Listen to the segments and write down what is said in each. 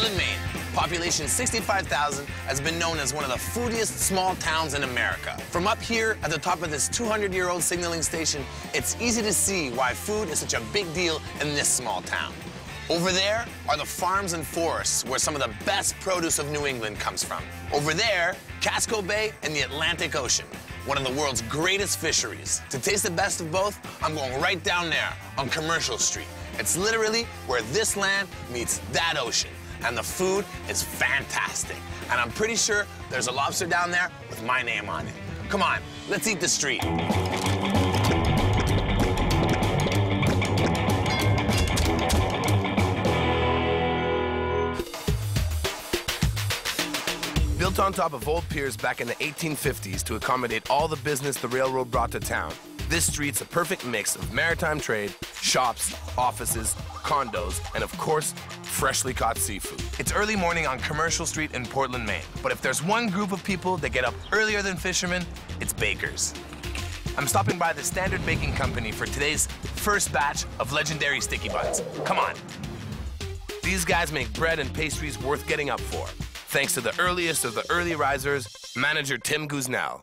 Portland, Maine, population 65,000, has been known as one of the foodiest small towns in America. From up here at the top of this 200-year-old signaling station, it's easy to see why food is such a big deal in this small town. Over there are the farms and forests where some of the best produce of New England comes from. Over there, Casco Bay and the Atlantic Ocean, one of the world's greatest fisheries. To taste the best of both, I'm going right down there on Commercial Street. It's literally where this land meets that ocean, and the food is fantastic. And I'm pretty sure there's a lobster down there with my name on it. Come on, let's eat the street. Built on top of old piers back in the 1850s to accommodate all the business the railroad brought to town, this street's a perfect mix of maritime trade, shops, offices, condos, and of course, freshly caught seafood. It's early morning on Commercial Street in Portland, Maine. But if there's one group of people that get up earlier than fishermen, it's bakers. I'm stopping by the Standard Baking Company for today's first batch of legendary sticky buns. Come on. These guys make bread and pastries worth getting up for, thanks to the earliest of the early risers, manager Tim Guzznell.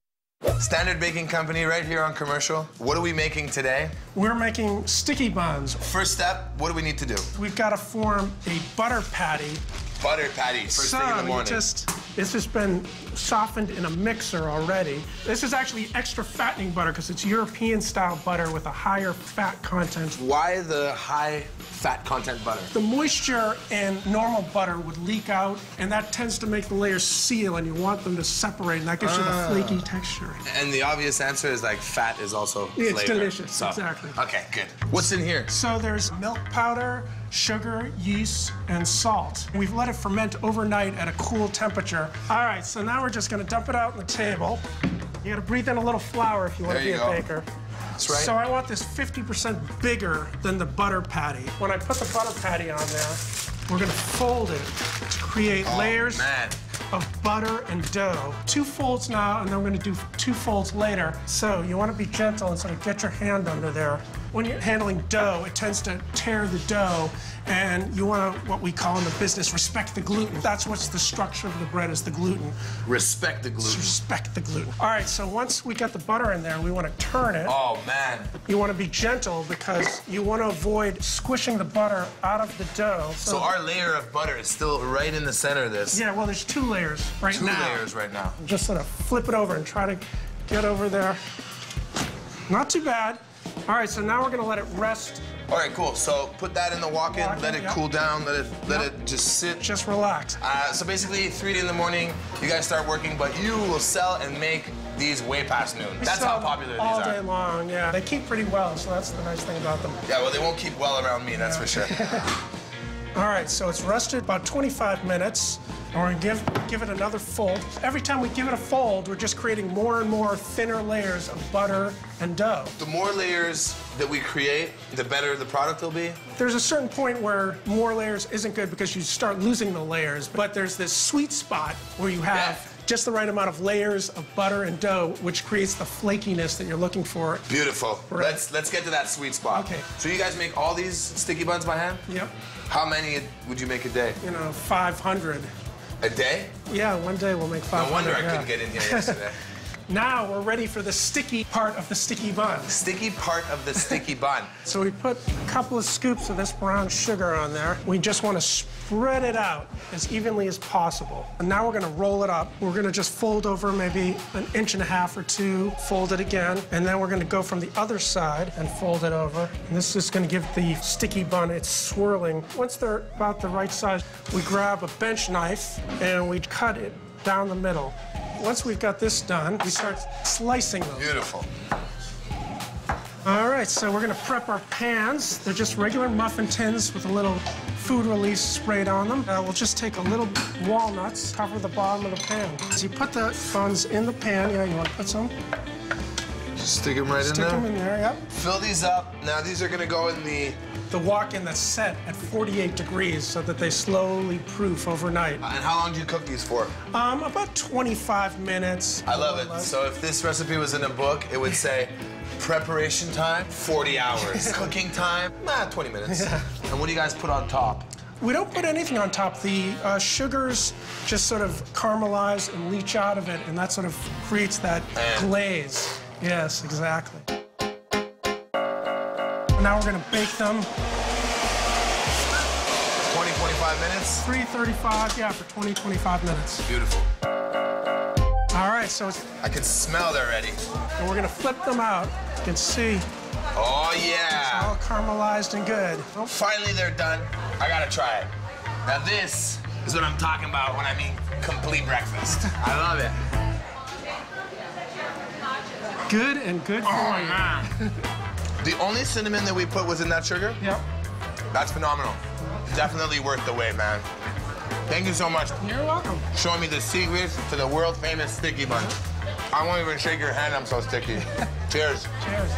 Standard Baking Company right here on Commercial. What are we making today? We're making sticky buns. First step, what do we need to do? We've got to form a butter patty. Butter patty, first thing in the morning. This has been softened in a mixer already. This is actually extra fattening butter because it's European-style butter with a higher fat content. Why the high fat content butter? The moisture in normal butter would leak out, and that tends to make the layers seal, and you want them to separate, and that gives you the flaky texture. And the obvious answer is like fat is also flavor. It's delicious, so, exactly. Okay, good. What's in here? So there's milk powder, sugar, yeast, and salt. We've let it ferment overnight at a cool temperature. All right, so now we're just gonna dump it out on the table. You gotta breathe in a little flour if you want to be a baker. That's right. So I want this 50% bigger than the butter patty. When I put the butter patty on there, we're gonna fold it to create layers of butter and dough. 2 folds now, and then we're gonna do 2 folds later. So you wanna be gentle and sort of get your hand under there. When you're handling dough, it tends to tear the dough, and you want to, what we call in the business, respect the gluten. That's what's the structure of the bread, is the gluten. Respect the gluten. Respect the gluten. All right, so once we got the butter in there, we want to turn it. Oh, man. You want to be gentle because you want to avoid squishing the butter out of the dough. So our layer of butter is still right in the center of this. Yeah, well, there's 2 layers right now. 2 layers right now. Just sort of flip it over and try to get over there. Not too bad. All right, so now we're gonna let it rest. All right, cool. So put that in the walk-in, let it cool down, let it just sit. Just relax. So basically, 3 in the morning, you guys start working, but you will sell and make these way past noon. That's how popular these are. All day long, yeah. They keep pretty well, so that's the nice thing about them. Yeah, well, they won't keep well around me, that's for sure. All right, so it's rested about 25 minutes. And we're gonna give it another fold. Every time we give it a fold, we're just creating more and more thinner layers of butter and dough. The more layers that we create, the better the product will be? There's a certain point where more layers isn't good because you start losing the layers, but there's this sweet spot where you have just the right amount of layers of butter and dough, which creates the flakiness that you're looking for. Beautiful. Right. Let's get to that sweet spot. Okay. So you guys make all these sticky buns by hand? Yep. How many would you make a day? 500. A day? Yeah, one day we'll make 500. No wonder I couldn't get in here yesterday. Now we're ready for the sticky part of the sticky bun. Sticky part of the sticky bun. So we put a couple of scoops of this brown sugar on there. We just want to spread it out as evenly as possible. And now we're going to roll it up. We're going to just fold over maybe 1.5 inches or 2, fold it again, and then we're going to go from the other side and fold it over. And this is going to give the sticky bun its swirling. Once they're about the right size, we grab a bench knife and we cut it down the middle. Once we've got this done, we start slicing them. Beautiful. All right, so we're gonna prep our pans. They're just regular muffin tins with a little food release sprayed on them. We'll just take a little walnuts, cover the bottom of the pan. So you put the buns in the pan. Yeah, you want to put some? Just stick them right in there? Stick them in there, yep. Fill these up. Now these are gonna go in the walk-in that's set at 48 degrees so that they slowly proof overnight. And how long do you cook these for? About 25 minutes. I love it. So if this recipe was in a book, it would say preparation time, 40 hours. Cooking time, 20 minutes. Yeah. And what do you guys put on top? We don't put anything on top. The sugars just sort of caramelize and leach out of it, and that sort of creates that glaze. Yes, exactly. Now we're gonna bake them. 20, 25 minutes? 335, yeah, for 20, 25 minutes. Beautiful. All right, so I can smell it already. and we're gonna flip them out. You can see Oh, it's yeah. all caramelized and good. Oh, Finally, they're done. I gotta try it. Now, this is what I'm talking about when I mean complete breakfast. I love it. good and good for you. Man. The only cinnamon that we put was in that sugar? Yep. That's phenomenal. Definitely worth the wait, man. Thank you so much. You're welcome. Showing me the secrets to the world-famous sticky bun. I won't even shake your hand, I'm so sticky. Cheers. Cheers.